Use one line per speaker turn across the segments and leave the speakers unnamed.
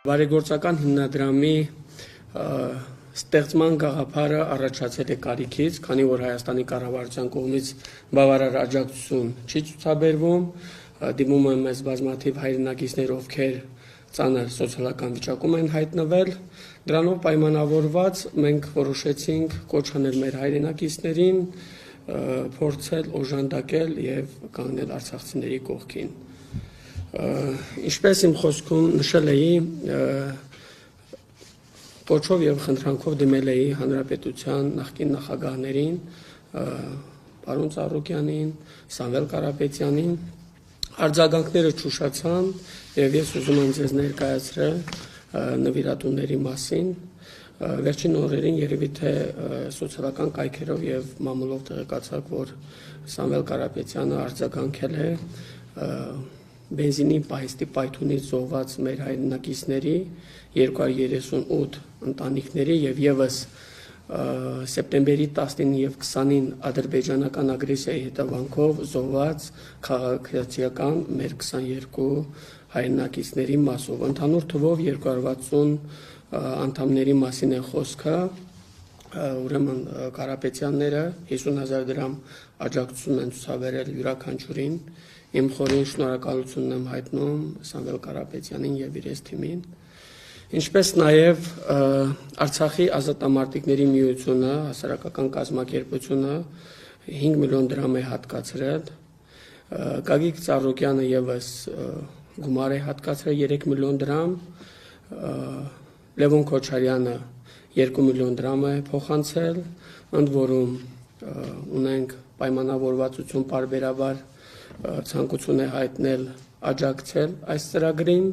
Բարեգործական հիմնադրամի ստեղծման գաղափարը առաջացել է կարիքից, քանի որ Հայաստանի կառավարության կողմից բավարար աջակցություն չի ցուցաբերվում, դիմում են մեզ բազմաթիվ հայրենակիցներ, ովքեր ծանր սոցիալական վիճակում են հայտնվել, դրանով պայմանավորված մենք որոշեցինք կոչ անել մեր հայրենակիցներին, փորձել օժանդակել եւ կանգնել արցախցիների կողքին։ Ինչպես իմ խոսքում նշել էի, կոչով եւ խնդրանքով դիմել էի հանրապետության նախկին նախագահներին, պարոն Ծառուկյանին, Սամվել Կարապետյանին, արձագանքները ճուշացան եւ ես ուզում եմ ձեզ ներկայացրել նվիրատուների մասին։ Վերջին օրերին երևի թե սոցիալական կայքերով եւ մամուլով տեղեկացաք, որ Սամվել Կարապետյանը արձագանքել է բենզինի պահեստի պայթունից զոհված մեր հայրենակիցների 238 ընտանիքների եւ եւս սեպտեմբերի 19 եւ 20-ին ադրբեջանական ագրեսիայի հետևանքով զոհված քաղաքացիական մեր 22 հայրենակիցների մասով ընդհանուր թվով 260 անդամների մասին է խոսքը, ուրեմն Կարապետյանները 50,000 դրամ աջակցություն են ցուցաբերել յուրաքանչյուրին, իմ խորին շնորհակալությունն եմ հայտնում Սամվել Կարապետյանին եւ իր թիմին, ինչպես նաեւ Արցախի ազատամարտիկների միությունը, հասարակական կազմակերպությունը 5 միլիոն դրամ է հատկացրել, Գագիկ Ծառուկյանը եւս գումար է հատկացրել 3 միլիոն դրամ, Լևոն Քոչարյանը 2 միլիոն դրամ է փոխանցել, ընդ որում ունենք պայմանավորվածություն պարբերաբար ցանկություն է հայտնել աջակցել այս ծրագրին,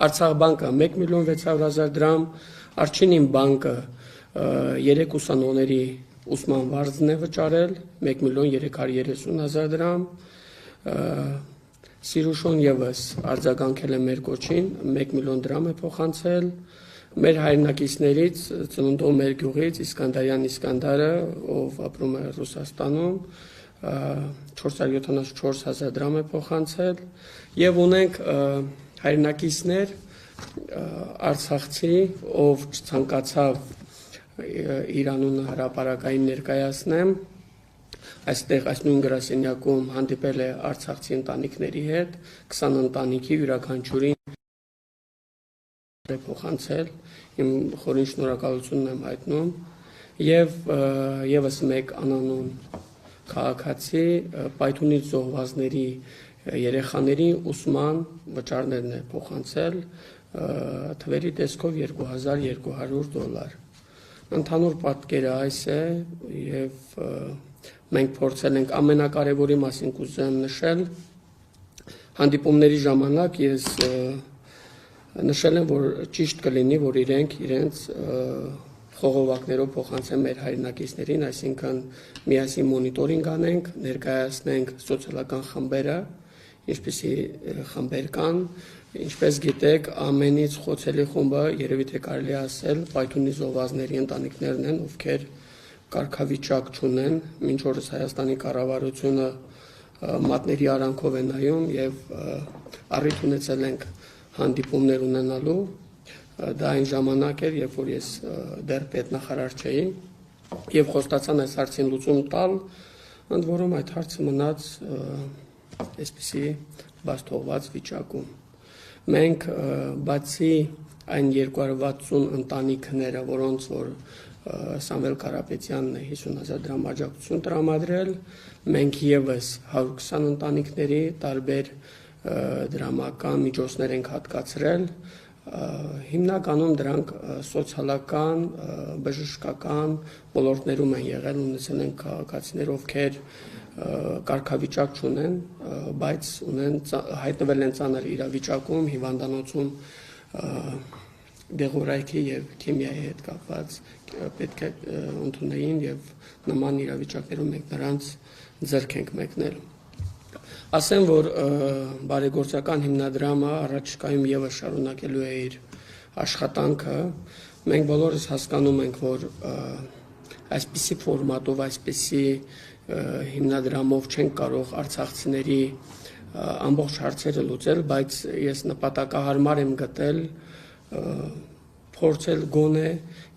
Արցախ բանկը 1 միլիոն 600,000 դրամ, Արջինին բանկը 3 ուսանողների ուսման վարձն է վճարել 1 միլիոն 330,000 դրամ, Սիրուշոն եւս արձագանքել է մեր կոչին 1 միլիոն դրամ է փոխանցել, մեր հայրենակիցներից ծնունդով մեր գյուղից Իսկանդարյան Իսկանդարը, ով ապրում է Ռուսաստանում, 474,000 դրամ է փոխանցել եւ ունենք հայրենակիցներ Արցախցի, ով ցանկացավ իր անունը հրապարակային ներկայացնեմ, այստեղ այս նույն գրասենյակում հանդիպել է արցախցի ընտանիքների հետ, 20 ընտանիքի յուրաքանչյուրին է փոխանցել, իմ խորին շնորհակալությունն եմ հայտնում եւ եւս մեկ անանուն քաղաքացի պայթունից զոհվածների երեխաների ուսման վճարներն է փոխանցել թվերի տեսքով $2,200։ Ընդհանուր պատկերը այս է եւ մենք փորձել ենք ամենակարևորի մասին կուզեմ նշել հանդիպումների ժամանակ ես նշել եմ, որ ճիշտ կլինի, որ իրենց խողովակներով փոխանցեն մեր հայրենակիցներին, այսինքն միասին մոնիտորինգ անենք, ներկայացնենք սոցիալական խմբերը, ինչպիսի խմբեր կան, ինչպես գիտեք, ամենից խոցելի խումբը երևի թե կարելի ասել պայթունի զոհվածների ընտանիքներն են, ովքեր կարգավիճակ չունեն, մինչ օրս Հայաստանի կառավարությունը մատների արանքով է նայում եւ առիթ ունեցել ենք հանդիպումներ ունենալու, դա այն ժամանակ էր, երբ որ ես դեռ պետնախարար չէի եւ խոստացան այս հարցին լուծում տալ, ընդ որում այդ հարցը մնաց այսպիսի բաց թողված վիճակում։ Մենք բացի այն 260 ընտանիքները, որոնց որ Սամվել Կարապետյանն է 50,000 դրամ աջակցություն տրամադրել, մենք եւս 120 ընտանիքների տարբեր դրամական միջոցներ ենք հատկացրել, հիմնականում դրանք սոցիալական, բժշկական ոլորտներում են եղել, ունեցել են քաղաքացիներ, ովքեր կարգավիճակ չունեն, բայց հայտնվել են ծանր իրավիճակում, հիվանդանոցում դեղորայքի եւ քիմիայի հետ կապված պետք է ընդունեին եւ նման իրավիճակներում մենք նրանց ձեռք ենք մեկնել։ Ասեմ, որ բարեգործական հիմնադրամը առաջիկայում եւս շարունակելու է իր աշխատանքը, մենք բոլորս հասկանում ենք, որ այսպիսի ֆորմատով, այսպիսի հիմնադրամով չենք կարող արցախցիների ամբողջ հարցերը լուծել, բայց ես նպատակահարմար եմ գտել փորձել գոնե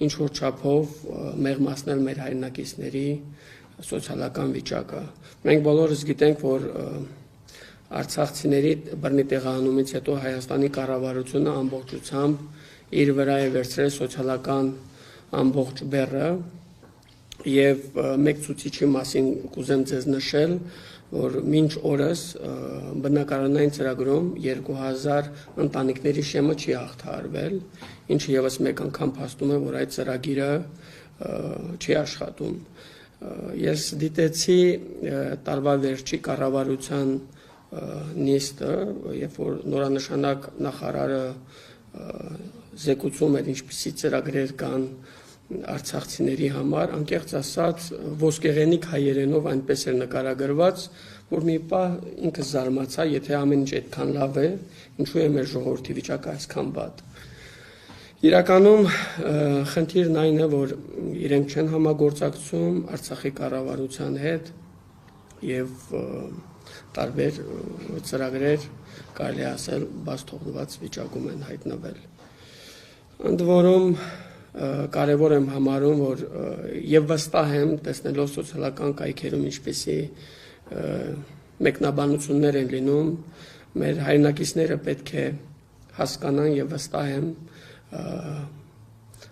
ինչ որ չափով մեղմացնել մեր հայրենակիցների սոցիալական վիճակը։ Մենք բոլորս գիտենք, որ արցախցիների բռնի տեղահանումից հետո Հայաստանի կառավարությունը ամբողջությամբ իր վրա է վերցրել սոցիալական ամբողջ բեռը եւ մեկ ցուցիչի մասին կուզեմ ձեզ նշել, որ մինչ օրս բնակարանային ծրագրում 2000 ընտանիքների շեմը չի հաղթահարվել, ինչը եւս մեկ անգամ փաստում է, որ այդ ծրագիրը չի աշխատում։ Ես դիտեցի տարվա վերջի կառավարության նիստը, երբ որ նորանշանակ նախարարը զեկուցում էր ինչպիսի ծրագրեր կան արցախցիների համար, անկեղծ ասած ոսկեղենիկ հայերենով այնպես էր նկարագրված, որ մի պահ ինքս զարմացա, եթե ամեն ինչ այդքան լավ է, ինչու է մեր ժողովրդի վիճակը այսքան վատ։ Իրականում խնդիրն այն է, որ իրենք չեն համագործակցում Արցախի կառավարության հետ եւ տարբեր ծրագրեր կարելի ասել բաց թողնված վիճակում են հայտնվել։ Ընդ որում կարևոր եմ համարում, որ եւ վստահ եմ տեսնելով սոցիալական կայքերում ինչպեսի մեկնաբանություններ են լինում, մեր հայրենակիցները պետք է հասկանան եւ վստահ եմ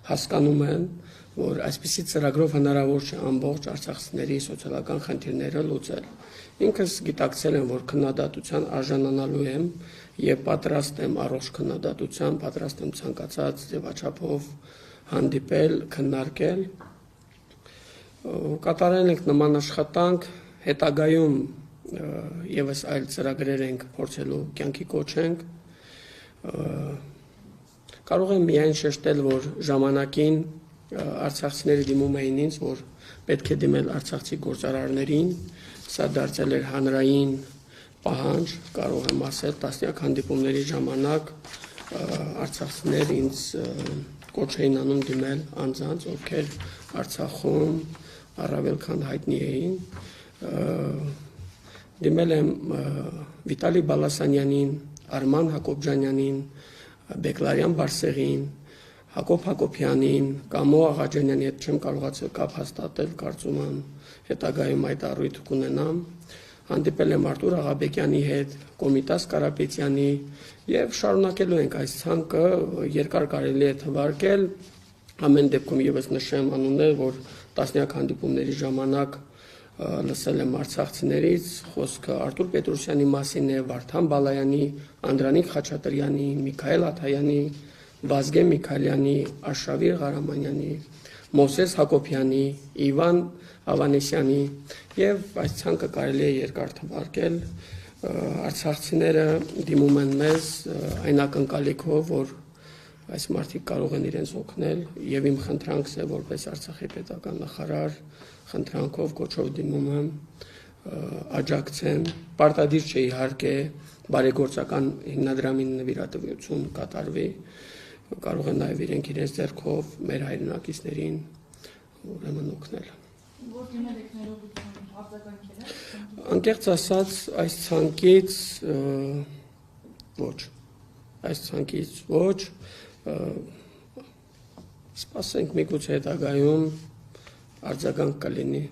հասկանում են, որ այսպիսի ծրագրով հնարավոր չէ ամբողջ արցախցիների սոցիալական խնդիրները լուծել։ Ինքս գիտակցել եմ, որ քննադատության արժանանալու եմ եւ պատրաստ եմ առողջ քննադատության, պատրաստ եմ ցանկացած ձևաչափով հանդիպել, քննարկել։ Կատարել ենք նման աշխատանք, հետագայում եւս այլ ծրագրեր ենք փորձելու կյանքի կոչենք։ Կարող եմ միայն շեշտել, որ ժամանակին արցախցիները դիմում էին ինձ, որ պետք է դիմել արցախցի գործարարներին, սա դարձել էր հանրային պահանջ, կարող եմ ասել, տասնյակ հանդիպումների ժամանակ արցախցիներ ինձ կոչ էին անում դիմել անձանց, ովքեր Արցախում առավել քան հայտնի էին։ Դիմել եմ Վիտալի Բալասանյանին, Արման Հակոբյանյանին, Բեկլարյան Բարսեղին, Հակոբ Հակոբյանին, Կամո Աղաջանյանի հետ չեմ կարողացել կապ հաստատել, կարծում եմ հետագայում այդ առիթը կունենամ։ Հանդիպել եմ Արտուր Աղաբեկյանի հետ, Կոմիտաս Կարապետյանի եւ շարունակելու ենք այս ցանկը, երկար կարելի է թվարկել։ Ամեն դեպքում եւս նշեմ անուններ, որ տասնյակ հանդիպումների ժամանակ լսել եմ արցախցիներից, խոսքը Արտուր Պետրոսյանի մասին է, Վարդան Բալայանի, Անդրանիկ Խաչատրյանի, Միքայել Աթայանի, Վազգեն Միքայելյանի, Արշավիր Ղարամանյանի, Մովսես Հակոբյանի, Իվան Ավանեսյանի եւ այս ցանկը կարելի է երկար թվարկել։ Արցախցիները դիմում են մեզ այն ակնկալիքով, որ այս մարդիկ կարող են իրենց օգնել եւ իմ խնդրանքս է որպես Արցախի պետական նախարար խնդրանքով կոչով դիմում եմ աջակցեն, պարտադիր չէ իհարկե բարեգործական հիմնադրամին նվիրատվություն կատարվի, կարող են նաև իրենք իրենց ձեռքով մեր հայրենակիցներին ուրեմն օգնել։ Անկեղծ ասած, այս ցանկից ոչ, սպասենք միգուցե հետագայում արձագանք կլինի։